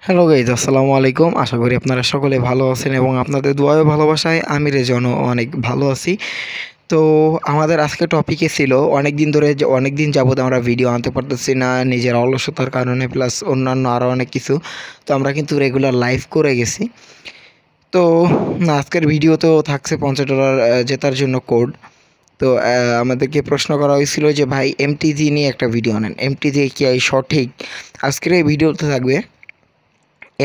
Hello guys, আসসালামু আলাইকুম। আশা করি আপনারা সকলে ভালো আছেন এবং আপনাদের দোয়া ও ভালোবাসায় আমি রেজনও অনেক ভালো আছি। তো আমাদের আজকে টপিকে ছিল অনেক দিন যাবত আমরা ভিডিও আনতে পারতেছি না নিজের অলসতার কারণে, প্লাস অন্যান্য আরও অনেক কিছু। তো আমরা কিন্তু রেগুলার লাইভ করে গেছি। তো আজকের ভিডিওতেও থাকছে $50 জেতার জন্য কোড। তো আমাদেরকে প্রশ্ন করা হয়েছিল যে ভাই এমটিজি নিয়ে একটা ভিডিও আনেন, এমটিজি কি সঠিক? আজকের এই ভিডিওতে থাকবে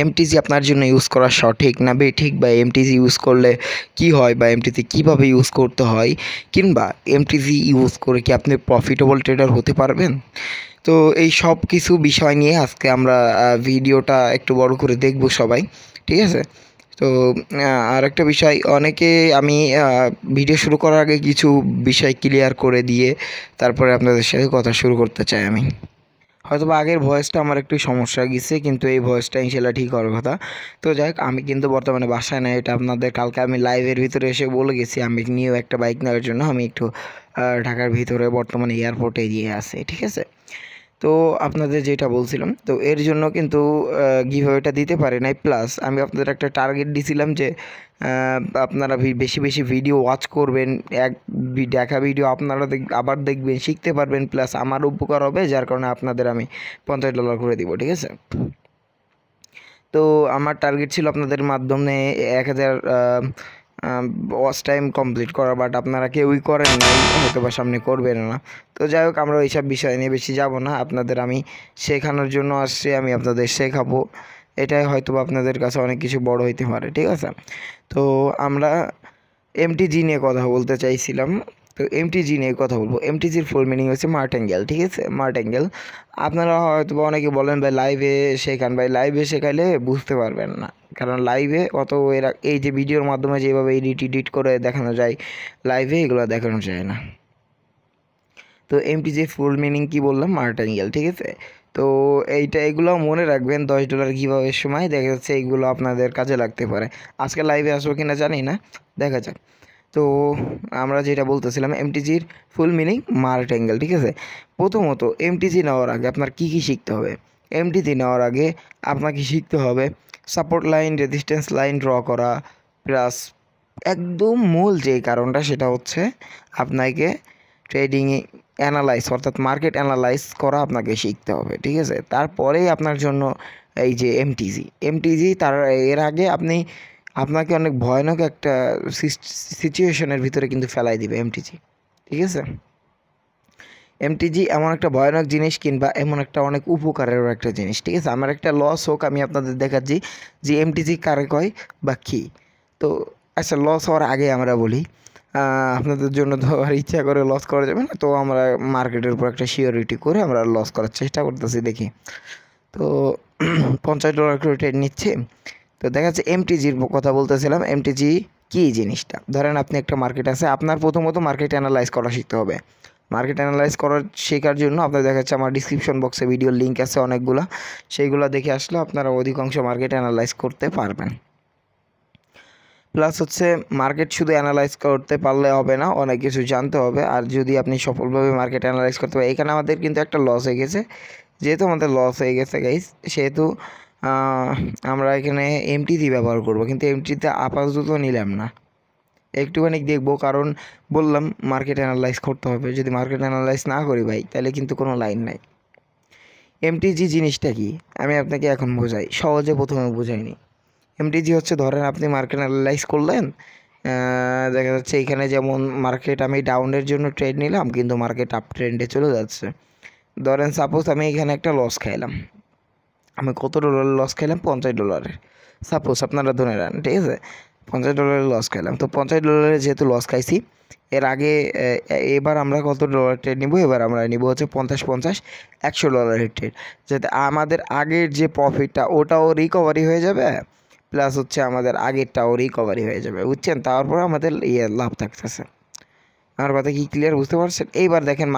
এমটিজি আপনার জন্য ইউজ করা সঠিক না বেঠিক, বা এমটিজি ইউজ করলে কি হয়, বা এমটিজি কীভাবে ইউজ করতে হয়, কিংবা এমটিজি ইউজ করে কি আপনি প্রফিটেবল ট্রেডার হতে পারবেন। তো এই সব কিছু বিষয় নিয়ে আজকে আমরা ভিডিওটা একটু বড় করে দেখব সবাই, ঠিক আছে? তো আর একটা বিষয়, আমি ভিডিও শুরু করার আগে কিছু বিষয় ক্লিয়ার করে দিয়ে তারপরে আপনাদের সাথে কথা শুরু করতে চাই আমি। হয়তোবা আগের ভয়েসটা আমার একটু সমস্যা গেছে, কিন্তু এই ভয়েসটা ইনশাল্লাহ ঠিক হওয়ার কথা। তো যাই হোক, আমি কিন্তু বর্তমানে বাসায় নাই, এটা আপনাদের কালকে আমি লাইভের ভিতরে এসে বলে গেছি। আমি নিয়েও একটা বাইক নেওয়ার জন্য আমি একটু ঢাকার ভিতরে বর্তমানে এয়ারপোর্টে গিয়ে আছে, ঠিক আছে? তো আপনাদের যেটা বলছিলাম, তো এর জন্য কিন্তু গিভঅ্যাওয়েটা দিতে পারি নাই। প্লাস আমি আপনাদের একটা টার্গেট দিয়েছিলাম যে আপনারা বেশি বেশি ভিডিও ওয়াচ করবেন, দেখা ভিডিও আপনারা আবার দেখবেন, শিখতে পারবেন, প্লাস আমার উপকার হবে, যার কারণে আপনাদের আমি $50 করে দিব, ঠিক আছে? তো আমার টার্গেট ছিল আপনাদের মাধ্যমে 1000 ওয়াচ টাইম কমপ্লিট করা, বাট আপনারা কেউই করেন নাই, হয়তো বা সামনে করবেন না। তো যাই হোক, আমরা এইসব বিষয় নিয়ে বেশি যাব না। আপনাদের আমি শেখানোর জন্য আসছি, আমি আপনাদের শেখাবো। এটাই হয়তো বা আপনাদের কাছে অনেক কিছু বড় হইতে পারে, ঠিক আছে? তো আমরা এমটিজি নিয়ে কথা বলতে চাইছিলাম। তো এমটিজি নিয়ে কথা বলবো। এমটিজির ফুল মিনিং হচ্ছে মার্টেঙ্গেল, ঠিক আছে? মার্টেঙ্গেল। আপনারা হয়তো অনেকে বলেন ভাই লাইভে শেখান, ভাই লাইভে শেখাইলে বুঝতে পারবেন না, কারণ লাইভে অত এই যে ভিডিওর মাধ্যমে যেভাবে এডিট করে দেখানো যায়, লাইভে এগুলো দেখানো যায় না। তো এমটিজির ফুল মিনিং কি বললাম? মার্টেঙ্গেল, ঠিক আছে? তো এগুলো মনে রাখবেন। $10 গিভঅ্যাওয়ের সময় দেখা যাচ্ছে এইগুলো আপনাদের কাজে লাগতে পারে। আজকে লাইভে আসবো কিনা জানি না, দেখা যাক। তো আমরা যেটা বলতেছিলাম, এমটিজির ফুল মিনিং মার্টেঙ্গেল, ঠিক আছে? প্রথমত এমটিজি নেওয়ার আগে আপনার কী কী শিখতে হবে? এমটিজি নেওয়ার আগে আপনাকে শিখতে হবে support line, resistance line draw করা, প্লাস একদম মূল যেই কারণটা সেটা হচ্ছে আপনাকে ট্রেডিং অ্যানালাইজ, অর্থাৎ মার্কেট অ্যানালাইজ করা আপনাকে শিখতে হবে, ঠিক আছে? তারপরেই আপনার জন্য এই যে এমটিজি এর আগে আপনাকে অনেক ভয়ানক একটা সিচুয়েশনের ভিতরে কিন্তু ফেলাই দিবে এমটিজি, ঠিক আছে? এমটিজি এমন একটা ভয়ানক জিনিস, কিংবা এমন একটা অনেক উপকারেরও একটা জিনিস, ঠিক আছে? আমার একটা লস হোক, আমি আপনাদের দেখাচ্ছি যে এমটিজি কারে কয় বা কী। তো আচ্ছা, লস হওয়ার আগে আমরা বলি, আপনাদের জন্য তো আর ইচ্ছা করে লস করা যাবে না, তো আমরা মার্কেটের উপর একটা সিওরিটি করে আমরা লস করার চেষ্টা করতেছি, দেখি। তো $50 করে ট্রেড নিচ্ছে। তো দেখা যাচ্ছে এমটিজির কথা বলতেছিলাম। এমটিজি কী জিনিসটা? ধরেন আপনি একটা মার্কেট আছে, আপনার প্রথমত মার্কেট অ্যানালাইজ করা শিখতে হবে। মার্কেট অ্যানালাইজ শেখার জন্য আপনার দেখা যাচ্ছে আমার ডিসক্রিপশন বক্সে ভিডিওর লিঙ্ক আছে অনেকগুলো, সেইগুলো দেখে আসলে আপনারা অধিকাংশ মার্কেট অ্যানালাইজ করতে পারবেন। প্লাস হচ্ছে মার্কেট শুধু অ্যানালাইজ করতে পারলে হবে না, অনেক কিছু জানতে হবে। আর যদি আপনি সফলভাবে মার্কেট অ্যানালাইজ করতে পারেন, এখানে আমাদের কিন্তু একটা লস হয়ে গেছে। যেহেতু আমাদের লস হয়ে গেছে গাইস, সেহেতু আমরা এখানে এমটিজি ব্যবহার করব, কিন্তু এমটিতে আপাতত নিলাম না, একটুখানি দেখবো। কারণ বললাম মার্কেট অ্যানালাইজ করতে হবে, যদি মার্কেট অ্যানালাইজ না করি ভাই, তাহলে কিন্তু কোনো লাইন নাই। এমটিজি জিনিসটা কি আমি আপনাকে এখন বোঝাই, সহজে প্রথমে বোঝাইনি। এমটিজি হচ্ছে, ধরেন আপনি মার্কেট অ্যানালাইজ করলেন, দেখা যাচ্ছে এখানে যেমন মার্কেট আমি ডাউনের জন্য ট্রেড নিলাম, কিন্তু মার্কেট আপ ট্রেন্ডে চলে যাচ্ছে। ধরেন সাপোজ আমি এখানে একটা লস খাইলাম, আমি কত ডলার লস খাইলাম? $50। সাপোজ আপনারা ধরে নেন, ঠিক আছে? $50 লস খাইলাম। তো $50 যেহেতু লস খাইছি, এর আগে এবার আমরা কত ডলার ট্রেড নিব? এবার আমরা নিব হচ্ছে 50-50 $100 ট্রেড, যাতে আমাদের আগের যে প্রফিটটা ওটাও রিকভারি হয়ে যাবে, প্লাস হচ্ছে আমাদের আগেরটাও রিকভারি হয়ে যাবে, বুঝছেন? তারপর আমাদের লাভ থাকতেছে। আমার কথা কি ক্লিয়ার বুঝতে পারছেন? এইবার দেখেন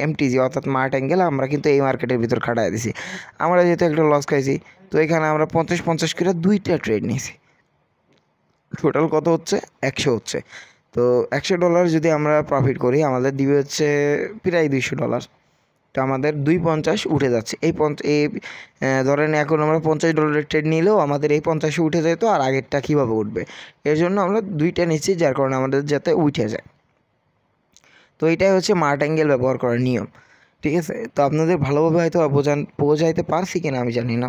এমটিজি অর্থাৎ মার্টেঙ্গেল আমরা কিন্তু এই মার্কেটের ভিতর খাটাই দিছি। আমরা যেহেতু একটা লস খাইছি, তো এখানে আমরা 50-50 করে 2টা ট্রেড নিয়েছি। টোটাল কত হচ্ছে? 100 হচ্ছে। তো $100 যদি আমরা প্রফিট করি, আমাদের দিবে হচ্ছে প্রায় $200। তো আমাদের 2.50 উঠে যাচ্ছে। ধরেন এখন আমরা $50 ট্রেড নিলেও আমাদের এই 50 উঠে যেত, আর আগেরটা কীভাবে উঠবে, এর জন্য আমরা 2টা নিচ্ছি, যার কারণে আমাদের যাতে উঠে যায়। তো এটাই হচ্ছে মার্টিঙ্গেল ব্যবহার করার নিয়ম, ঠিক আছে। তো আপনাদের ভালোভাবে হয়তো বোঝাইতে পারছি কিনা আমি জানি না।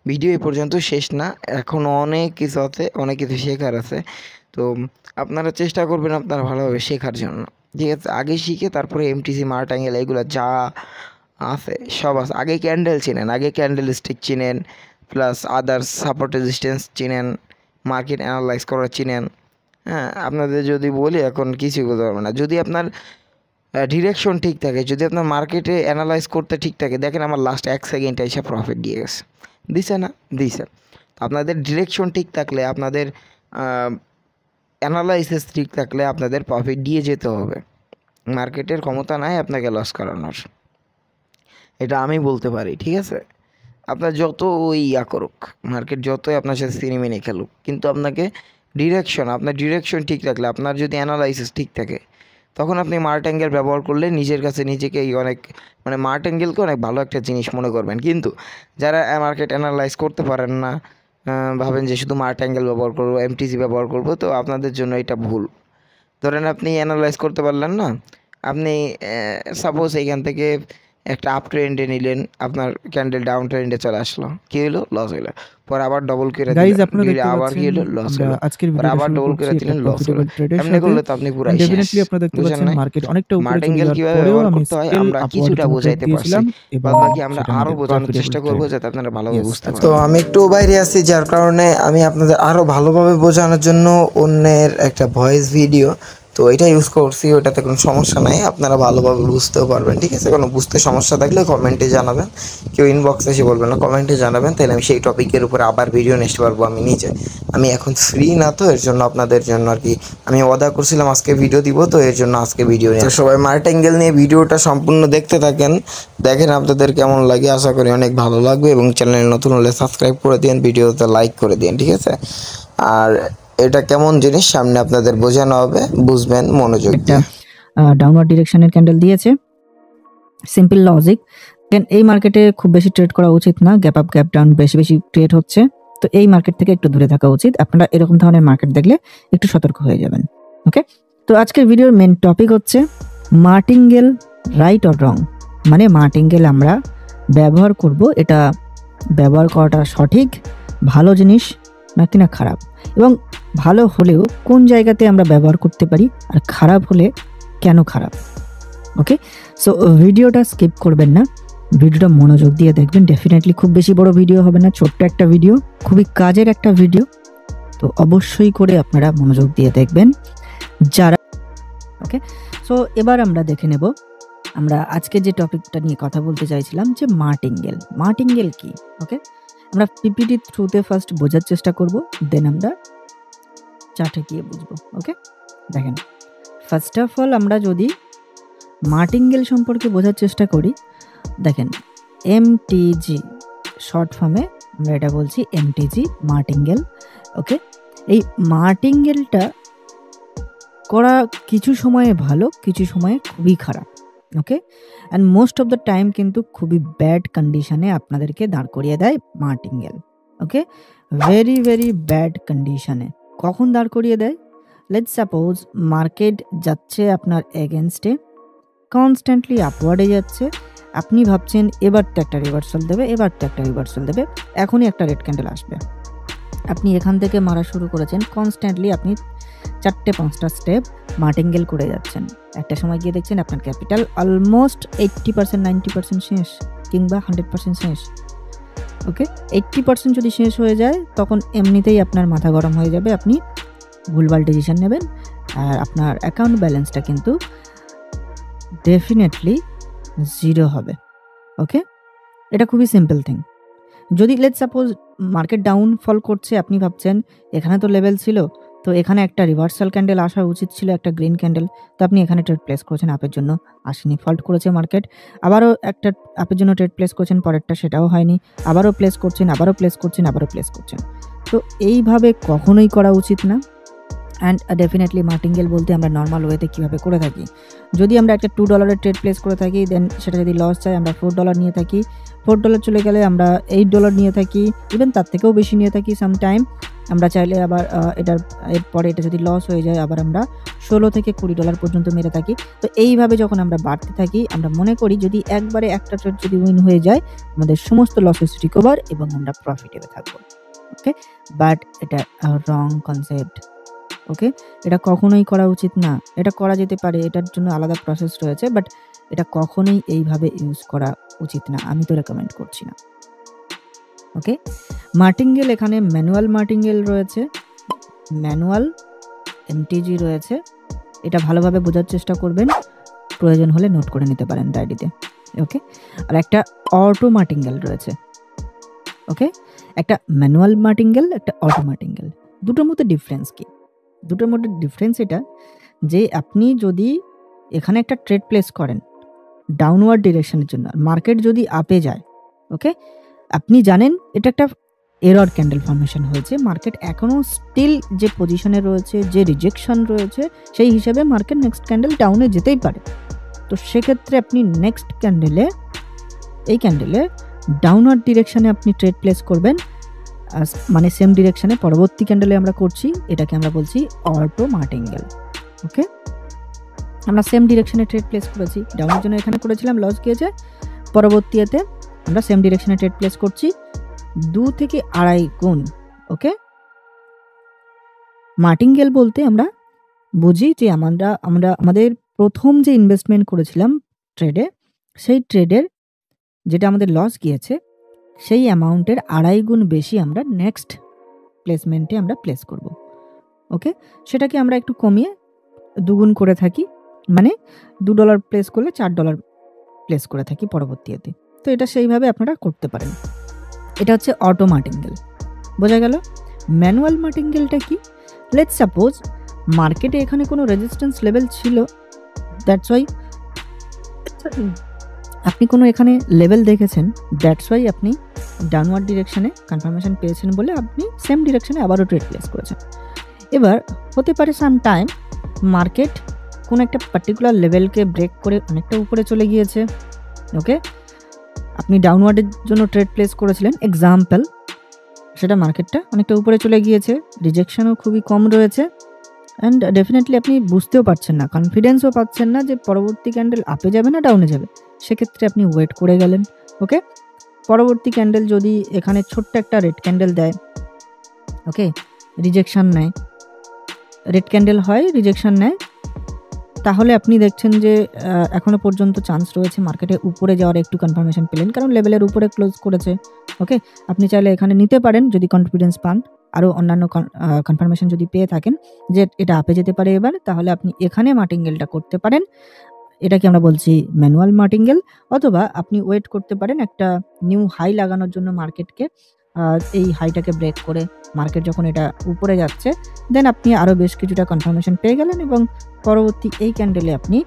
ভিডিও এই পর্যন্ত শেষ না, এখন অনেক কিছু আছে, অনেক কিছু শেখার আছে। তো আপনারা চেষ্টা করবেন আপনারা ভালোভাবে শেখার জন্য, ঠিক আছে। আগে শিখে তারপরে এমটিসি মার্টিঙ্গেল এগুলো যা আছে সব আছে। আগে ক্যান্ডেল চিনেন, আগে ক্যান্ডেল স্টিক চিনেন, প্লাস আদার্স সাপোর্ট রেজিস্ট্যান্স চিনেন, মার্কেট অ্যানালাইজ করা চিনেন। হ্যাঁ, আপনাদের যদি বলি এখন কিছুই বলতে পারবো না। যদি আপনার ডিরেকশন ঠিক থাকে, যদি আপনার মার্কেটে অ্যানালাইজ করতে ঠিক থাকে, দেখেন আমার লাস্ট 1 সেকেন্ডে এসে প্রফিট দিয়ে গেছে, দিছে না, দিছে। আপনাদের ডিরেকশন ঠিক থাকলে, আপনাদের অ্যানালাইসিস ঠিক থাকলে আপনাদের প্রফিট দিয়ে যেতে হবে। মার্কেটের ক্ষমতা নাই আপনাকে লস করানোর, এটা আমি বলতে পারি, ঠিক আছে। আপনার যত করুক মার্কেট, যতই আপনার সাথে সিনেমিনে খেলুক, কিন্তু আপনার ডিরেকশন ঠিক রাখলে, আপনার যদি অ্যানালাইসিস ঠিক থাকে, তখন আপনি মার্টিঙ্গেল ব্যবহার করলে নিজের কাছে নিজেকে অনেক মার্টিঙ্গেলকে অনেক ভালো একটা জিনিস মনে করবেন। কিন্তু যারা মার্কেট অ্যানালাইজ করতে পারেন না, ভাবেন যে শুধু মার্টিঙ্গেল ব্যবহার করবো, এমটিসি ব্যবহার করবো, তো আপনাদের জন্য এটা ভুল। ধরেন আপনি অ্যানালাইজ করতে পারলেন না, আপনি সাপোজ এইখান থেকে একটা আপ ট্রেন্ডে নিলেন, আপনার ক্যান্ডেল ডাউন ট্রেন্ডে চলে আসলো, কি হলো, লস হইলো। পরে আবার ডবল করে দিলেন, আবার কি হলো, লস হলো। পরে আবার ডবল করে দিলেন, লস হলো। এমনি করলে তো আপনি পুরাই শেষ। বুঝছেন না মার্টিঙ্গেল কিভাবে ব্যবহার করতে হয়? আমরা কিছুটা বোঝাইতে পারছি, বাকি আমরা আরো বোঝানোর চেষ্টা করবো যাতে আপনারা ভালোভাবে বুঝতে পারেন। তো আমি একটু বাইরে আছি, যার কারণে আমি আপনাদের আরো ভালোভাবে বোঝানোর জন্য অন্যের একটা ভয়েস ভিডিও তো এটা ইউজ করছি, ওটাতে কোনো সমস্যা নাই, আপনারা ভালোভাবে বুঝতেও পারবেন, ঠিক আছে। কোনো বুঝতে সমস্যা থাকলে কমেন্টে জানাবেন, কেউ ইনবক্সে এসে বলবেন না, কমেন্টে জানাবেন, তাহলে আমি সেই টপিকের উপরে আবার ভিডিও নিতে পারবো আমি নিজে। আমি এখন ফ্রি না, তো এর জন্য আপনাদের জন্য আর কি আমি ওয়াদা করছিলাম আজকে ভিডিও দিব, তো এর জন্য আজকে ভিডিও নিয়ে। সবাই মার্টিঙ্গেল নিয়ে ভিডিওটা সম্পূর্ণ দেখতে থাকেন, দেখেন আপনাদের কেমন লাগে, আশা করি অনেক ভালো লাগবে। এবং চ্যানেল নতুন হলে সাবস্ক্রাইব করে দিন, ভিডিওতে লাইক করে দিন, ঠিক আছে। আর এটা কেমন জিনিস সামনে আপনাদের বোঝানো হবে, বুঝবেন মনোযোগ দিয়ে। ডাউনওয়ার্ড ডিরেকশনের ক্যান্ডেল দিয়েছে, সিম্পল লজিক। এই মার্কেটে খুব বেশি ট্রেড করা উচিত না, গ্যাপ আপ গ্যাপ ডাউন বেশি বেশি ট্রেড হচ্ছে, তো এই মার্কেট থেকে একটু দূরে থাকা উচিত। আপনারা এরকম ধরনের মার্কেট দেখলে একটু সতর্ক হয়ে যাবেন, ওকে। তো আজকের ভিডিওর মেন টপিক হচ্ছে মার্টিঙ্গেল রাইট অর রং, মানে মার্টিঙ্গেল আমরা ব্যবহার করব, এটা ব্যবহার করাটা সঠিক, ভালো জিনিস নাকি না খারাপ, এবং ভালো হলেও কোন জায়গাতে আমরা ব্যবহার করতে পারি, আর খারাপ হলে কেন খারাপ, ওকে। সো ভিডিওটা স্কিপ করবেন না, ভিডিওটা মনোযোগ দিয়ে দেখবেন। ডেফিনেটলি খুব বেশি বড় ভিডিও হবে না, ছোট্ট একটা ভিডিও, খুবই কাজের একটা ভিডিও, তো অবশ্যই করে আপনারা মনোযোগ দিয়ে দেখবেন যারা, ওকে। সো এবার আমরা দেখে নেব, আমরা আজকে যে টপিকটা নিয়ে কথা বলতে চাইছিলাম যে মার্টিঙ্গেল কি, ওকে। আমরা পিপিটি থ্রুতে ফার্স্ট বোঝার চেষ্টা করব, দেন আমরা চার্টে গিয়ে বুঝবো, ওকে। দেখেন, ফার্স্ট অফ অল আমরা যদি মার্টিঙ্গেল সম্পর্কে বোঝার চেষ্টা করি, দেখেন এমটিজি শর্ট ফর্মে আমরা এটা বলছি, এমটিজি মার্টিঙ্গেল, ওকে। এই মার্টিঙ্গেলটা করা কিছু সময়ে ভালো, কিছু সময়ে খুবই খারাপ, okay. And most of the time কিন্তু খুবই ব্যাড কন্ডিশনে আপনাদেরকে দাঁড় করিয়ে দেয় martingale, okay. Very very bad কন্ডিশনে কখন দাঁড় করিয়ে দেয়? লেটস সাপোজ মার্কেট যাচ্ছে আপনার এগেনস্টে, কনস্ট্যান্টলি আপওয়ার্ডে যাচ্ছে, আপনি ভাবছেন এবার তো একটা রিভার্সাল দেবে, এখনই একটা রেড ক্যান্ডেল আসবে, আপনি এখান থেকে মারা শুরু করেছেন, কনস্ট্যান্টলি আপনি 4-5টা স্টেপ মার্টিঙ্গেল করে যাচ্ছেন, একটা সময় গিয়ে দেখছেন আপনার ক্যাপিটাল অলমোস্ট 80% 90% শেষ, কিংবা 100% শেষ, ওকে। 80% যদি শেষ হয়ে যায় তখন এমনিতেই আপনার মাথা গরম হয়ে যাবে, আপনি ভুলভাল ডিসিশন নেবেন, আর আপনার অ্যাকাউন্ট ব্যালেন্সটা কিন্তু ডেফিনেটলি 0 হবে, ওকে। এটা খুবই সিম্পল থিং। যদি let's suppose market down fall করছে, আপনি ভাবছেন এখানে তো লেভেল ছিল, তো এখানে একটা রিভার্সাল ক্যান্ডেল আসা উচিত ছিল, একটা গ্রিন ক্যান্ডেল, তো আপনি এখানে ট্রেড প্লেস করেছেন, আপের জন্য আসেনি, ফল্ট করেছে মার্কেট, আবারও একটা আপের জন্য ট্রেড প্লেস করছেন, পরেরটা সেটাও হয়নি, আবারও প্লেস করছেন, তো এইভাবে কখনোই করা উচিত না। অ্যান্ড ডেফিনেটলি মার্টিঙ্গেল বলতে আমরা নর্মাল ওয়েতে কীভাবে করে থাকি, যদি আমরা একটা $2 ট্রেড প্লেস করে থাকি, দেন সেটা যদি লস যায় আমরা $4 নিয়ে থাকি, $4 চলে গেলে আমরা $8 নিয়ে থাকি, ইভেন তার থেকেও বেশি নিয়ে থাকি সামটাইম। আমরা চাইলে আবার এরপরে এটা যদি লস হয়ে যায় আবার আমরা $16 থেকে $20 পর্যন্ত মেরে থাকি। তো এইভাবে যখন আমরা বাড়তে থাকি আমরা মনে করি যদি একবারে একটা ট্রেড যদি উইন হয়ে যায় আমাদের সমস্ত লসেস রিকভার এবং আমরা প্রফিটেবল থাকবো। ওকে, বাট এটা রং কনসেপ্ট। ওকে, এটা কখনোই করা উচিত না। এটা করা যেতে পারে, এটার জন্য আলাদা প্রসেস রয়েছে, বাট এটা কখনোই এইভাবে ইউজ করা উচিত না, আমি তো রেকমেন্ড করছি না। ওকে, মার্টিঙ্গেল এখানে ম্যানুয়াল মার্টিঙ্গেল রয়েছে, ম্যানুয়াল এমটিজি রয়েছে, এটা ভালোভাবে বোঝার চেষ্টা করবেন, প্রয়োজন হলে নোট করে নিতে পারেন ডায়েরিতে। ওকে, আর একটা অটো মার্টিঙ্গেল রয়েছে। ওকে, একটা ম্যানুয়াল মার্টিঙ্গেল, একটা অটো মার্টিঙ্গেল, দুটোর মধ্যে ডিফারেন্স কি? দুটোর মধ্যে ডিফারেন্স এটা যে আপনি যদি এখানে একটা ট্রেড প্লেস করেন ডাউনওয়ার্ড ডিরেকশনের জন্য, মার্কেট যদি আপে যায়, ওকে, আপনি জানেন এটা একটা এরর ক্যান্ডেল ফর্মেশন হয়েছে, মার্কেট এখনও স্টিল যে পজিশনে রয়েছে, যে রিজেকশন রয়েছে, সেই হিসাবে মার্কেট নেক্সট ক্যান্ডেল ডাউনে যেতেই পারে। তো সেক্ষেত্রে আপনি নেক্সট ক্যান্ডেলে, এই ক্যান্ডেলে ডাউনওয়ার্ড ডিরেকশনে আপনি ট্রেড প্লেস করবেন, মানে সেম ডিরেকশনে পরবর্তী ক্যান্ডেলে আমরা করছি, এটাকে আমরা বলছি অটো মার্টিঙ্গেল। ওকে, আমরা সেম ডিরেকশনে ট্রেড প্লেস করেছি, ডাউনের জন্য এখানে করেছিলাম, লস গিয়েছে, পরবর্তীতে আমরা সেম ডিরেকশনে ট্রেড প্লেস করছি 2 থেকে 2.5 গুণ। ওকে, মার্টিঙ্গেল বলতে আমরা বুঝি যে আমরা আমাদের প্রথম যে ইনভেস্টমেন্ট করেছিলাম ট্রেডে, সেই ট্রেডের যেটা আমাদের লস গিয়েছে সেই অ্যামাউন্টের 2.5 গুণ বেশি আমরা নেক্সট প্লেসমেন্টে আমরা প্লেস করব। ওকে, সেটাকে আমরা একটু কমিয়ে 2 গুণ করে থাকি, মানে $2 প্লেস করলে $4 প্লেস করে থাকি পরবর্তীতে। তো এটা সেইভাবে আপনারা করতে পারেন। এটা হচ্ছে অটো মার্টিঙ্গেল, বোঝা গেল। ম্যানুয়াল মার্টিঙ্গেলটা কি? লেটস সাপোজ মার্কেটে এখানে কোনো রেজিস্ট্যান্স লেভেল ছিল, দ্যাটস ওয়াই আপনি কোনো এখানে লেভেল দেখেছেন, দ্যাটস ওয়াই আপনি ডাউনওয়ার্ড ডিরেকশনে কনফার্মেশন পেয়েছেন বলে আপনি সেম ডিরেকশনে আবারও ট্রেড প্লেস করেছেন। এবার হতে পারে সাম টাইম মার্কেট কোনো একটা পার্টিকুলার লেভেলকে ব্রেক করে অনেকটা উপরে চলে গিয়েছে। ওকে, আপনি ডাউনওয়ার্ডের জন্য ট্রেড প্লেস করেছিলেন, এক্সাম্পল, সেটা মার্কেটটা অনেকটা উপরে চলে গিয়েছে, রিজেকশনও খুবই কম রয়েছে, অ্যান্ড ডেফিনেটলি আপনি বুঝতেও পারছেন না, কনফিডেন্সও পাচ্ছেন না যে পরবর্তী ক্যান্ডেল আপে যাবে না ডাউনে যাবে। সেক্ষেত্রে আপনি ওয়েট করে গেলেন। ওকে, পরবর্তী ক্যান্ডেল যদি এখানে ছোট্ট একটা রেড ক্যান্ডেল দেয়, ওকে, রিজেকশন নেয়, রেড ক্যান্ডেল হয়, রিজেকশন নেয়, তাহলে আপনি দেখছেন যে এখনো পর্যন্ত চান্স রয়েছে মার্কেটে উপরে যাওয়ার, একটু কনফার্মেশন পেলেন কারণ লেভেলের উপরে ক্লোজ করেছে। ওকে, আপনি চাইলে এখানে নিতে পারেন যদি কনফিডেন্স পান, আরও অন্যান্য কনফার্মেশন যদি পেয়ে থাকেন যে এটা আপে যেতে পারে এবার, তাহলে আপনি এখানে মার্টিঙ্গেলটা করতে পারেন, এটাকে আমরা বলছি ম্যানুয়াল মার্টিঙ্গেল। অথবা আপনি ওয়েট করতে পারেন একটা নিউ হাই লাগানোর জন্য মার্কেটকে, এই হাইটাকে ব্রেক করে মার্কেট যখন এটা উপরে যাচ্ছে, দেন আপনি আরও বেশ কিছুটা কনফার্মেশন পেয়ে গেলেন এবং পরবর্তী এই ক্যান্ডেলে আপনি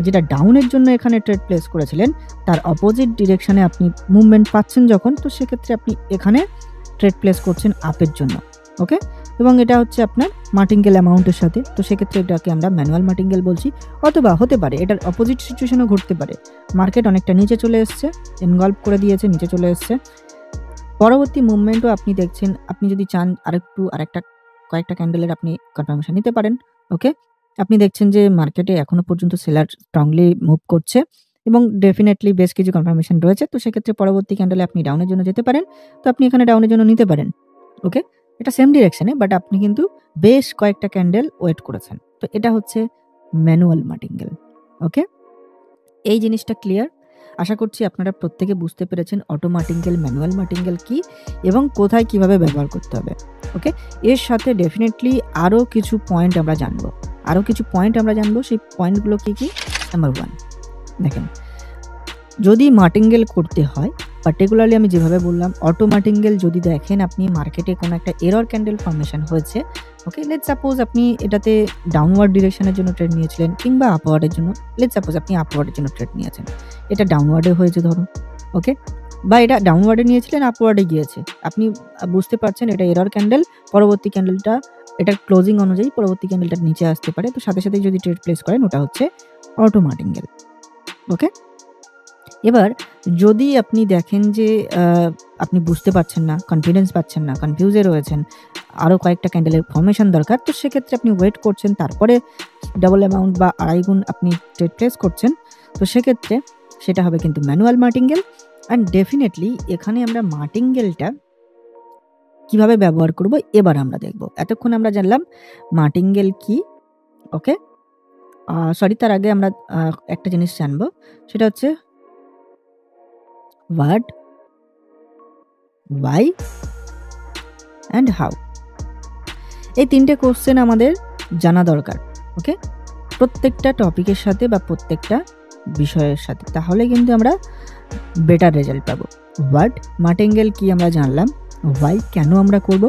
যেটা ডাউনের জন্য এখানে ট্রেড প্লেস করেছিলেন তার অপোজিট ডিরেকশনে আপনি মুভমেন্ট পাচ্ছেন যখন, তো সেক্ষেত্রে আপনি এখানে ট্রেড প্লেস করছেন আপের জন্য। ওকে, এবং এটা হচ্ছে আপনার মার্টিঙ্গেল অ্যামাউন্টের সাথে, তো সেক্ষেত্রে এটাকে আমরা ম্যানুয়াল মার্টিঙ্গেল বলছি। অথবা হতে পারে এটার অপোজিট সিচুয়েশনও ঘটতে পারে, মার্কেট অনেকটা নিচে চলে এসছে, এনগল্ফ করে দিয়েছে, নিচে চলে এসছে, পরবর্তী মুভমেন্টও আপনি দেখছেন, আপনি যদি চান কয়েকটা ক্যান্ডেলের আপনি কনফার্মেশন নিতে পারেন। ওকে, আপনি দেখছেন যে মার্কেটে এখনো পর্যন্ত সেলার স্ট্রংলি মুভ করছে এবং ডেফিনেটলি বেশ কিছু কনফার্মেশন রয়েছে, তো সেক্ষেত্রে পরবর্তী ক্যান্ডেলে আপনি ডাউনের জন্য যেতে পারেন, তো আপনি এখানে ডাউনের জন্য নিতে পারেন। ওকে, এটা সেম ডিরেকশনে, বাট আপনি কিন্তু বেশ কয়েকটা ক্যান্ডেল ওয়েট করেছেন, তো এটা হচ্ছে ম্যানুয়াল মার্টিঙ্গেল। ওকে, এই জিনিসটা ক্লিয়ার? আশা করছি আপনারা প্রত্যেকে বুঝতে পেরেছেন অটো মার্টিঙ্গেল, ম্যানুয়াল মার্টিঙ্গেল কি এবং কোথায় কিভাবে ব্যবহার করতে হবে। ওকে, এর সাথে ডেফিনেটলি আরও কিছু পয়েন্ট আমরা জানবো, সেই পয়েন্টগুলো কি কি? নাম্বার 1, দেখেন, যদি মার্টিঙ্গেল করতে হয়, পার্টিকুলারলি আমি যেভাবে বললাম অটো মার্টিঙ্গেল, যদি দেখেন আপনি মার্কেটে কোনো একটা এরর ক্যান্ডেল ফর্মেশন হয়েছে, ওকে, লেটস সাপোজ আপনি এটাতে ডাউনওয়ার্ড ডিরেকশনের জন্য ট্রেড নিয়েছিলেন কিংবা আপওয়ার্ডের জন্য, লেটস সাপোজ আপনি আপওয়ার্ডের জন্য ট্রেড নিয়েছেন, এটা ডাউনওয়ার্ডে হয়েছে ধরুন, ওকে, বা এটা ডাউনওয়ার্ডে নিয়েছিলেন, আপওয়ার্ডে গিয়েছে, আপনি বুঝতে পারছেন এটা এরর ক্যান্ডেল, পরবর্তী ক্যান্ডেলটা এটার ক্লোজিং অনুযায়ী পরবর্তী ক্যান্ডেলটা নিচে আসতে পারে। তো সাথে সাথে যদি ট্রেড প্লেস করেন ওটা হচ্ছে অটো মার্টিঙ্গেল। ওকে, এবার যদি আপনি দেখেন যে আপনি বুঝতে পারছেন না, কনফিডেন্স পাচ্ছেন না, কনফিউজে রয়েছেন, আরও কয়েকটা ক্যান্ডেলের ফর্মেশন দরকার, তো সেক্ষেত্রে আপনি ওয়েট করছেন, তারপরে ডাবল অ্যামাউন্ট বা আড়াই গুণ আপনি ট্রেড প্লেস করছেন, তো সেক্ষেত্রে সেটা হবে কিন্তু ম্যানুয়াল মার্টিঙ্গেল। অ্যান্ড ডেফিনেটলি এখানে আমরা মার্টিঙ্গেলটা কিভাবে ব্যবহার করব এবার আমরা দেখব। এতক্ষণ আমরা জানলাম মার্টিঙ্গেল কি। ওকে, সরি, তার আগে আমরা একটা জিনিস জানবো, সেটা হচ্ছে হোয়াট, ওয়াই অ্যান্ড হাউ। এই তিনটে কোশ্চেন আমাদের জানা দরকার। ওকে, প্রত্যেকটা টপিকের সাথে বা প্রত্যেকটা বিষয়ের সাথে, তাহলে কিন্তু আমরা বেটার রেজাল্ট পাবো। হোয়াট মার্টিঙ্গেল কি আমরা জানলাম, ওয়াই কেন আমরা করব,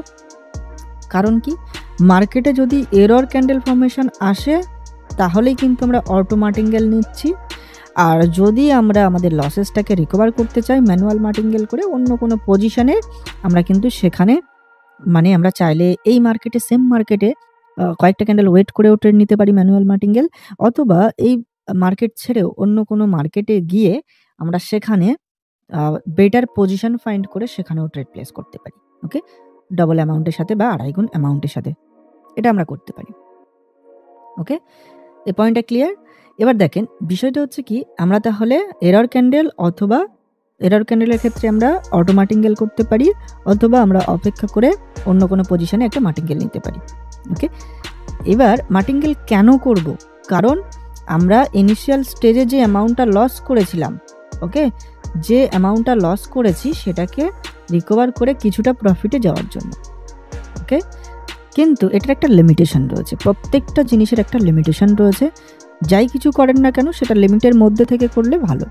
কারণ কি মার্কেটে যদি এরর ক্যান্ডেল ফর্মেশন আসে তাহলেই কিন্তু আমরা অটো মার্টিঙ্গেল নিচ্ছি, আর যদি আমরা আমাদের লসেসটাকে রিকভার করতে চাই ম্যানুয়াল মার্টিঙ্গেল করে অন্য কোনো পজিশনে, আমরা কিন্তু সেখানে মানে আমরা চাইলে এই মার্কেটে সেম মার্কেটে কয়েকটা ক্যান্ডেল ওয়েট করেও ট্রেড নিতে পারি ম্যানুয়াল মার্টিঙ্গেল, অথবা এই মার্কেট ছেড়েও অন্য কোনো মার্কেটে গিয়ে আমরা সেখানে বেটার পজিশন ফাইন্ড করে সেখানেও ট্রেড প্লেস করতে পারি। ওকে, ডাবল অ্যামাউন্টের সাথে বা আড়াই গুণ অ্যামাউন্টের সাথে এটা আমরা করতে পারি। ওকে, এই পয়েন্টটা ক্লিয়ার। এবার দেখেন বিষয়টা হচ্ছে কি, আমরা তাহলে এরর ক্যান্ডেল অথবা এরর ক্যান্ডেলের ক্ষেত্রে আমরা অটো মার্টিঙ্গেল করতে পারি, অথবা আমরা অপেক্ষা করে অন্য কোনো পজিশনে একটা মার্টিঙ্গেল নিতে পারি। ওকে, এবার মার্টিঙ্গেল কেন করব, কারণ আমরা ইনিশিয়াল স্টেজে যে অ্যামাউন্টটা লস করেছিলাম, ওকে, যে অ্যামাউন্টটা লস করেছি সেটাকে রিকভার করে কিছুটা প্রফিটে যাওয়ার জন্য। ওকে, কিন্তু এটার একটা লিমিটেশন রয়েছে, প্রত্যেকটা জিনিসের একটা লিমিটেশন রয়েছে। যাই কিছু করেন না কেন সেটা লিমিটের মধ্যে থেকে করলে ভালো।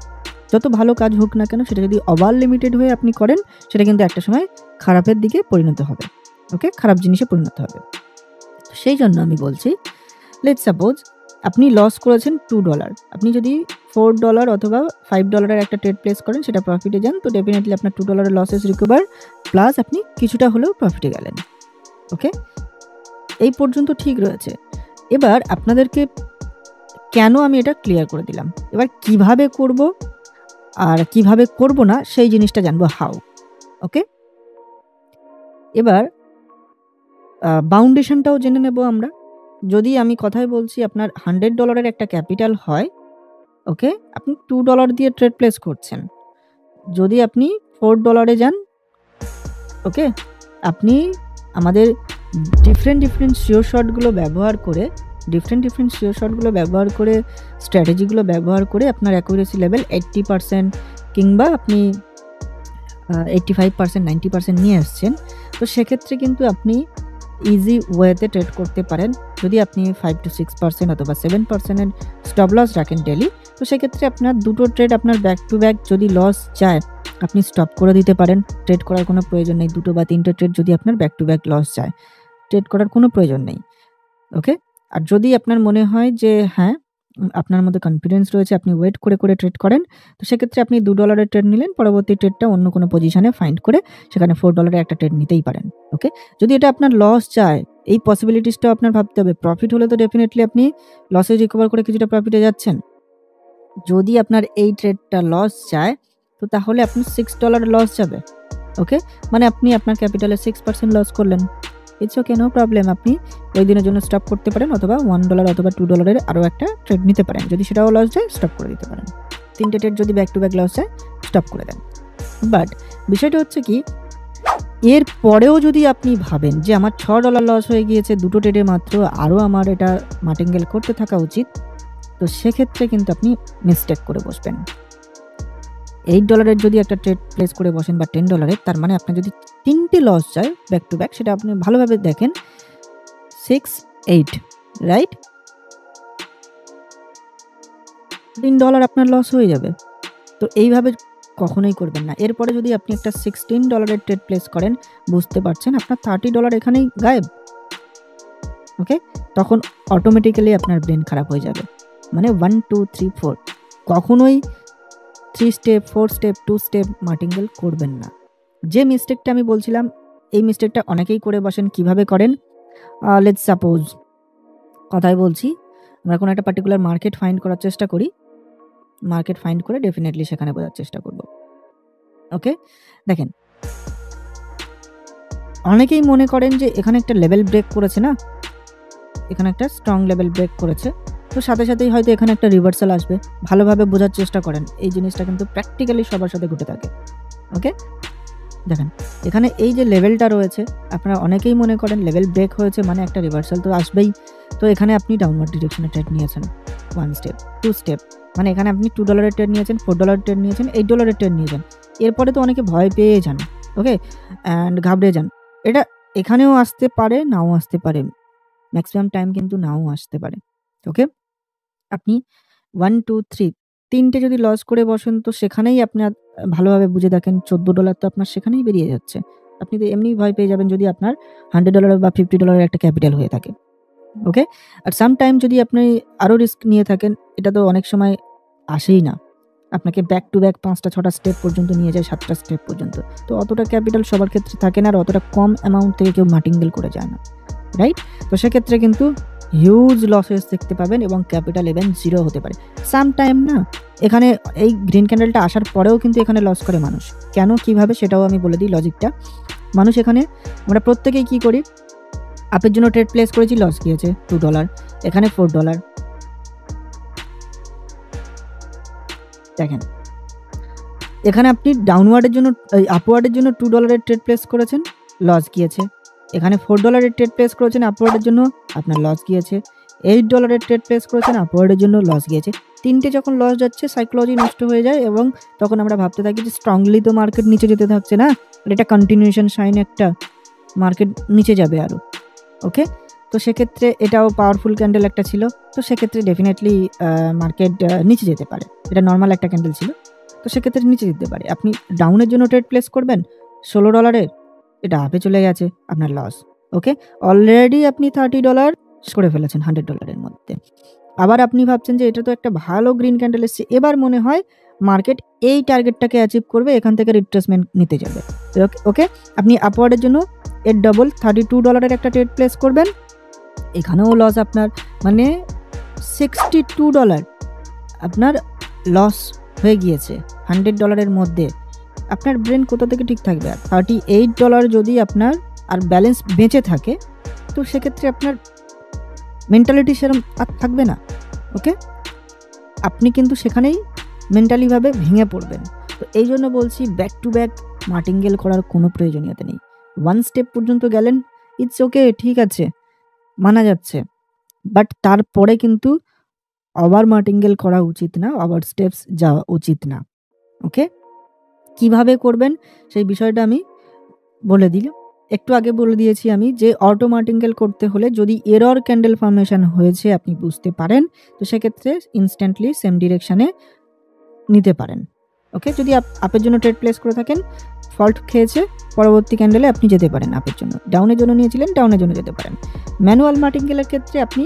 যত ভালো কাজ হোক না কেন সেটা যদি ওভার লিমিটেড হয়ে আপনি করেন সেটা কিন্তু একটা সময় খারাপের দিকে পরিণত হবে। ওকে, খারাপ জিনিসে পরিণত হবে। সেই জন্য আমি বলছি, লেটস সাপোজ আপনি লস করেছেন $2, আপনি যদি $4 অথবা $5 একটা ট্রেড প্লেস করেন, সেটা প্রফিটে যান, তো ডেফিনেটলি আপনার $2 লসেস রিকভার, প্লাস আপনি কিছুটা হলেও প্রফিটে গেলেন। ওকে, এই পর্যন্ত ঠিক রয়েছে। এবার আপনাদেরকে কেন আমি এটা ক্লিয়ার করে দিলাম, এবার কিভাবে করব আর কিভাবে করব না সেই জিনিসটা জানবো, হাউ। ওকে, এবার বাউন্ডেশনটাও জেনে নেব আমরা। যদি আমি কথাই বলছি আপনার $100 একটা ক্যাপিটাল হয়, ওকে, আপনি $2 দিয়ে ট্রেড প্লেস করছেন, যদি আপনি $4 যান, ওকে, আপনি আমাদের ডিফারেন্ট শিওর শটগুলো ব্যবহার করে স্ট্র্যাটেজিগুলো ব্যবহার করে আপনার অ্যাকুরেসি লেভেল 80% কিংবা আপনি 85%, 90% নিয়ে আসছেন, তো সেক্ষেত্রে কিন্তু আপনি ইজি ওয়েতে ট্রেড করতে পারেন। যদি আপনি 5 to 6% অথবা 7% স্টপ লস রাখেন ডেলি, তো সেক্ষেত্রে আপনার দুটো ট্রেড আপনার ব্যাক টু ব্যাক যদি লস যায় আপনি স্টপ করে দিতে পারেন, ট্রেড করার কোনো প্রয়োজন নেই। দুটো বা তিনটে ট্রেড যদি আপনার ব্যাক টু ব্যাক লস যায়, ট্রেড করার কোনো প্রয়োজন নেই। ওকে, আর যদি আপনার মনে হয় যে হ্যাঁ আপনার মধ্যে কনফিডেন্স রয়েছে, আপনি ওয়েট করে করে ট্রেড করেন, তো সেক্ষেত্রে আপনি $2 ট্রেড নিলেন, পরবর্তী ট্রেডটা অন্য কোনো পজিশনে ফাইন্ড করে সেখানে $4 একটা ট্রেড নিতেই পারেন। ওকে, যদি এটা আপনার লস যায়, এই পসিবিলিটিসটাও আপনার ভাবতে হবে। প্রফিট হলে তো ডেফিনেটলি আপনি লসে রিকভার করে কিছুটা প্রফিটে যাচ্ছেন। যদি আপনার এই ট্রেডটা লস যায়, তো তাহলে আপনি $6 লস যাবে। ওকে, মানে আপনি আপনার ক্যাপিটালে 6% লস করলেন। ইটস ওকে, নো প্রবলেম, আপনি ওই দিনের জন্য স্টপ করতে পারেন, অথবা $1 অথবা $2 আরও একটা ট্রেড নিতে পারেন। যদি সেটাও লস যায় স্টপ করে দিতে পারেন। তিনটে ট্রেড যদি ব্যাক টু ব্যাক লস যায় স্টপ করে দেন। বাট বিষয়টা হচ্ছে কি, এর পরেও যদি আপনি ভাবেন যে আমার $6 লস হয়ে গিয়েছে দুটো ট্রেডে মাত্র, আরও আমার এটা মার্টিঙ্গেল করতে থাকা উচিত, তো সেক্ষেত্রে কিন্তু আপনি মিস্টেক করে বসবেন। $8 যদি একটা ট্রেড প্লেস করে বসেন বা $10, তার মানে আপনার যদি তিনটে লস যায় ব্যাক টু ব্যাক, সেটা আপনি ভালোভাবে দেখেন, 6, 8, রাইট, $3 আপনার লস হয়ে যাবে। তো এইভাবে কখনোই করবেন না। এরপরে যদি আপনি একটা $16 ট্রেড প্লেস করেন, বুঝতে পারছেন আপনার $30 এখানেই গায়েব। ওকে, তখন অটোমেটিক্যালি আপনার ব্রেন খারাপ হয়ে যাবে। মানে 1, 2, 3, 4 কখনোই 3 স্টেপ, 4 স্টেপ, 2 স্টেপ মার্টিঙ্গেল করবেন না। যে মিস্টেকটা আমি বলছিলাম, এই মিস্টেকটা অনেকেই করে বসেন। কিভাবে করেন, লেটস সাপোজ কথাই বলছি, আমরা কোনো একটা পার্টিকুলার মার্কেট ফাইন্ড করার চেষ্টা করি, মার্কেট ফাইন্ড করে ডেফিনেটলি সেখানে বোঝার চেষ্টা করব। ওকে, দেখেন অনেকেই মনে করেন যে এখানে একটা লেভেল ব্রেক করেছে না, এখানে একটা স্ট্রং লেভেল ব্রেক করেছে, তো সাথে সাথেই হয়তো এখানে একটা রিভার্সাল আসবে। ভালোভাবে বোঝার চেষ্টা করেন, এই জিনিসটা কিন্তু প্র্যাকটিক্যালি সবার সাথে ঘটে থাকে। ওকে, দেখেন এখানে এই যে লেভেলটা রয়েছে, আপনারা অনেকেই মনে করেন লেভেল ব্রেক হয়েছে মানে একটা রিভার্সাল তো আসবেই। তো এখানে আপনি ডাউনওয়ার্ড ডিরেকশনে ট্রেড নিয়েছেন 1 স্টেপ 2 স্টেপ, মানে এখানে আপনি $2 ট্রেড নিয়েছেন, $4 ট্রেড নিয়েছেন, $8 ট্রেড নিয়েছেন। এরপরে তো অনেকে ভয় পেয়ে যান, ওকে, অ্যান্ড ঘাবড়ে যান। এটা এখানেও আসতে পারে, নাও আসতে পারে, ম্যাক্সিমাম টাইম কিন্তু নাও আসতে পারে। ওকে, আপনি 1 2 3 তিনটে যদি লস করে বসেন তো সেখানেই আপনার ভালোভাবে বুঝে দেখেন $14 তো আপনার সেখানেই বেরিয়ে যাচ্ছে। আপনি তো এমনিই ভয় পেয়ে যাবেন যদি আপনার $100 বা $50 একটা ক্যাপিটাল হয়ে থাকে। ওকে, আর সাম টাইম যদি আপনি আরও রিস্ক নিয়ে থাকেন, এটা তো অনেক সময় আসেই না, আপনাকে ব্যাক টু ব্যাক 5টা 6টা স্টেপ পর্যন্ত নিয়ে যায়, 7টা স্টেপ পর্যন্ত। তো অতটা ক্যাপিটাল সবার ক্ষেত্রে থাকে না, আর অতটা কম অ্যামাউন্ট থেকে কেউ মার্টিঙ্গেল করে যায় না, রাইট? তো সেক্ষেত্রে কিন্তু হিউজ লসেস দেখতে পাবেন এবং ক্যাপিটাল ইভেন 0 হতে পারে সাম টাইম। না, এখানে এই গ্রিন ক্যান্ডেলটা আসার পরেও কিন্তু এখানে লস করে মানুষ। কেন, কিভাবে, সেটাও আমি বলে দিই লজিকটা। মানুষ এখানে, আমরা প্রত্যেকেই কি করি, আপের জন্য ট্রেড প্লেস করেছি, লস গিয়েছে $2, এখানে $4। দেখেন এখানে আপনি ডাউনওয়ার্ডের জন্য, আপওয়ার্ডের জন্য $2 ট্রেড প্লেস করেছেন, লস গিয়েছে। এখানে $4 ট্রেড প্লেস করেছেন আপওয়ার্ডের জন্য, আপনার লস গিয়েছে। $8 ট্রেড প্লেস করেছেন আপওয়ার্ডের জন্য, লস গিয়েছে। তিনটে যখন লস যাচ্ছে সাইকোলজি নষ্ট হয়ে যায় এবং তখন আমরা ভাবতে থাকি যে স্ট্রংলি তো মার্কেট নিচে যেতে থাকছে না, এটা কন্টিনিউশন সাইন, একটা মার্কেট নিচে যাবে আরও। ওকে, তো সেক্ষেত্রে এটাও পাওয়ারফুল ক্যান্ডেল একটা ছিল, তো সেক্ষেত্রে ডেফিনেটলি মার্কেট নিচে যেতে পারে। এটা নর্মাল একটা ক্যান্ডেল ছিল, তো সেক্ষেত্রে নিচে যেতে পারে। আপনি ডাউনের জন্য ট্রেড প্লেস করবেন $16, এটা আপে চলে গেছে, আপনার লস। ওকে, অলরেডি আপনি $30 করে ফেলেছেন $100 মধ্যে। আবার আপনি ভাবছেন যে এটা তো একটা ভালো গ্রিন ক্যান্ডেল এসছে, এবার মনে হয় মার্কেট এই টার্গেটটাকে অ্যাচিভ করবে, এখান থেকে রিট্রেসমেন্ট নিতে যাবে। ওকে, আপনি আপওয়ার্ডের জন্য এর ডবল $32 একটা ট্রেড প্লেস করবেন, এখানেও লস আপনার, মানে $62 আপনার লস হয়ে গিয়েছে $100 মধ্যে। আপনার ব্রেন কোথা থেকে ঠিক থাকবে? আর $38 যদি আপনার আর ব্যালেন্স বেঁচে থাকে, তো সেক্ষেত্রে আপনার মেন্টালিটি সেরকম আর থাকবে না। ওকে, আপনি কিন্তু সেখানেই মেন্টালিভাবে ভেঙে পড়বেন। তো এই জন্য বলছি ব্যাক টু ব্যাক মার্টিঙ্গেল করার কোনো প্রয়োজনীয়তা নেই। 1 স্টেপ পর্যন্ত গেলেন, ইটস ওকে, ঠিক আছে, মানা যাচ্ছে, বাট তারপরে কিন্তু ওভার মার্টিঙ্গেল করা উচিত না, ওভার স্টেপস যাওয়া উচিত না। ওকে, কিভাবে করবেন সেই বিষয়টা আমি বলে দিলাম, একটু আগে বলে দিয়েছি আমি যে অটো মার্টিঙ্গেল করতে হলে যদি এরর ক্যান্ডেল ফর্মেশন হয়েছে আপনি বুঝতে পারেন, তো সেক্ষেত্রে ইনস্ট্যান্টলি সেম ডিরেকশানে নিতে পারেন। ওকে, যদি আপের জন্য ট্রেড প্লেস করে থাকেন, ফল্ট খেয়েছে, পরবর্তী ক্যান্ডেলে আপনি যেতে পারেন আপের জন্য, ডাউনের জন্য নিয়েছিলেন ডাউনের জন্য যেতে পারেন। ম্যানুয়াল মার্টিঙ্গেলের ক্ষেত্রে আপনি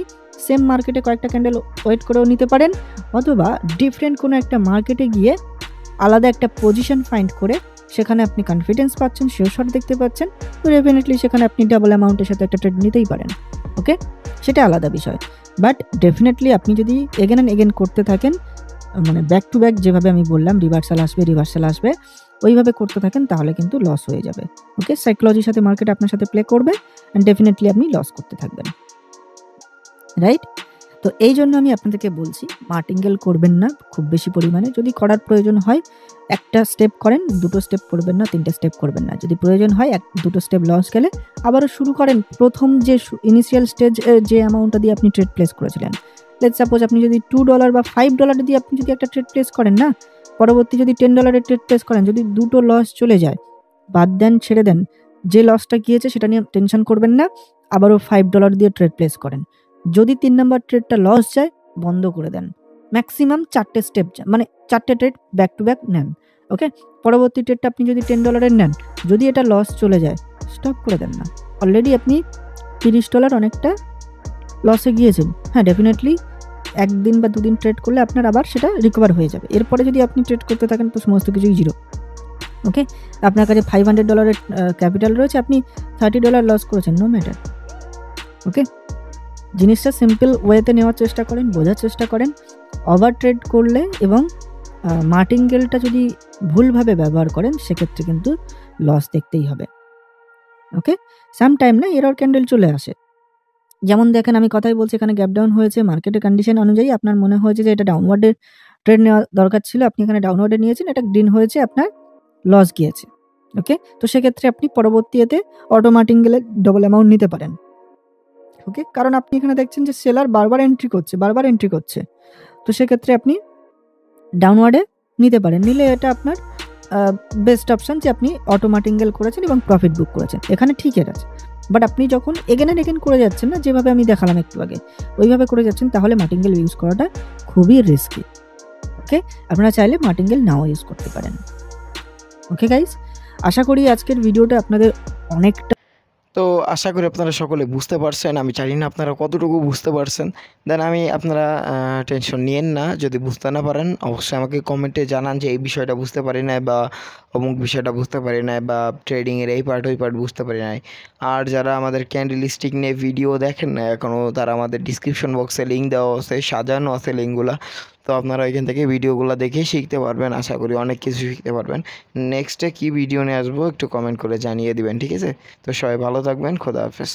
সেম মার্কেটে কয়েকটা ক্যান্ডেল ওয়েট করেও নিতে পারেন, অথবা ডিফারেন্ট কোনো একটা মার্কেটে গিয়ে আলাদা একটা পজিশন ফাইন্ড করে সেখানে আপনি কনফিডেন্স পাচ্ছেন, শিওর শট দেখতে পাচ্ছেন, তো ডেফিনেটলি সেখানে আপনি ডাবল অ্যামাউন্টের সাথে একটা ট্রেড নিতেই পারেন। ওকে, সেটা আলাদা বিষয়, বাট ডেফিনেটলি আপনি যদি এগেন অ্যান্ড এগেন করতে থাকেন, মানে ব্যাক টু ব্যাক যেভাবে আমি বললাম রিভার্সাল আসবে ওইভাবে করতে থাকেন, তাহলে কিন্তু লস হয়ে যাবে। ওকে, সাইকোলজির সাথে মার্কেট আপনার সাথে প্লে করবে অ্যান্ড ডেফিনেটলি আপনি লস করতে থাকবেন, রাইট? তো এই জন্য আমি আপনাদেরকে বলছি মার্টিঙ্গেল করবেন না খুব বেশি পরিমাণে। যদি করার প্রয়োজন হয় একটা স্টেপ করেন, 2টো স্টেপ করবেন না, 3টে স্টেপ করবেন না। যদি প্রয়োজন হয় 2টো স্টেপ লস গেলে আবারও শুরু করেন প্রথম যে ইনিশিয়াল স্টেজ যে অ্যামাউন্টটা দিয়ে আপনি ট্রেড প্লেস করেছিলেন। লেটস সাপোজ আপনি যদি $2 বা $5 দিয়ে আপনি যদি একটা ট্রেড প্লেস করেন না, পরবর্তী যদি $10 ট্রেড প্লেস করেন, যদি 2টো লস চলে যায়, বাদ দেন, ছেড়ে দেন, যে লসটা গিয়েছে সেটা নিয়ে টেনশন করবেন না, আবারও $5 দিয়ে ট্রেড প্লেস করেন। যদি 3 নম্বর ট্রেডটা লস যায়, বন্ধ করে দেন। ম্যাক্সিমাম 4টে স্টেপ, মানে 4টে ট্রেড ব্যাক টু ব্যাক নেন। ওকে, পরবর্তী ট্রেডটা আপনি যদি $10 নেন, যদি এটা লস চলে যায়, স্টপ করে দেন না। অলরেডি আপনি $30 অনেকটা লসে গিয়েছেন। হ্যাঁ, ডেফিনেটলি একদিন বা দুদিন ট্রেড করলে আপনার আবার সেটা রিকভার হয়ে যাবে। এরপরে যদি আপনি ট্রেড করতে থাকেন তো সমস্ত কিছুই জিরো। ওকে, আপনার কাছে $500 ক্যাপিটাল রয়েছে, আপনি $30 লস করেছেন, নো ম্যাটার, ওকে, জিনিসটা সিম্পল ওয়েতে নেওয়ার চেষ্টা করেন, বোঝার চেষ্টা করেন। ওভার ট্রেড করলে এবং মার্টিঙ্গেলটা যদি ভুলভাবে ব্যবহার করেন সেক্ষেত্রে কিন্তু লস দেখতেই হবে। ওকে, সামটাইম না এরর ক্যান্ডেল চলে আসে, যেমন দেখেন আমি কথাই বলছি, এখানে গ্যাপ ডাউন হয়েছে, মার্কেটের কন্ডিশন অনুযায়ী আপনার মনে হয়েছে যে এটা ডাউনওয়ার্ডে ট্রেড নেওয়া দরকার ছিল, আপনি এখানে ডাউনওয়ার্ডে নিয়েছেন, এটা গ্রিন হয়েছে, আপনার লস গিয়েছে। ওকে, তো সেক্ষেত্রে আপনি পরবর্তীতে অটো মার্টিঙ্গেলের ডবল অ্যামাউন্ট নিতে পারেন। ওকে, কারণ আপনি এখানে দেখছেন যে সেলার বারবার এন্ট্রি করছে, তো সেক্ষেত্রে আপনি ডাউনওয়ার্ডে নিতে পারেন। নিলে এটা আপনার বেস্ট অপশান যে আপনি অটো মার্টিঙ্গেল করেছেন এবং প্রফিট বুক করেছেন, এখানে ঠিকই আছে। বাট আপনি যখন এগেন অ্যান্ড এগেন করে যাচ্ছেন না, যেভাবে আমি দেখালাম একটু আগে ওইভাবে করে যাচ্ছেন, তাহলে মার্টিঙ্গেল ইউজ করাটা খুবই রিস্কি। ওকে, আপনারা চাইলে মার্টিঙ্গেল নাও ইউজ করতে পারেন। ওকে গাইস, আশা করি আজকের ভিডিওটা আপনাদের অনেকটা, তো আশা করি আপনারা সকলে বুঝতে পারছেন। আমি জানি না আপনারা কতটুকু বুঝতে পারছেন। দেন আপনারা টেনশন নিয়েন না, যদি বুঝতে না পারেন অবশ্যই আমাকে কমেন্টে জানান যে এই বিষয়টা বুঝতে পারি নাই বা অমুক বিষয়টা বুঝতে পারি নাই বা ট্রেডিংয়ের এই পার্ট ওই পার্ট বুঝতে পারি নাই। আর যারা আমাদের ক্যান্ডেল স্টিক নিয়ে ভিডিও দেখেন না এখনও, তারা আমাদের ডিসক্রিপশন বক্সে লিঙ্ক দেওয়া আছে, সাজানো আছে লিঙ্কগুলো, তো আপনারা এখান থেকে ভিডিওগুলো দেখেই শিখতে পারবেন। আশা করি অনেক কিছু শিখতে পারবেন। নেক্সটে কী ভিডিও নিয়ে আসবো একটু কমেন্ট করে জানিয়ে দিবেন, ঠিক আছে? তো সবাই ভালো থাকবেন, খোদা হাফেজ।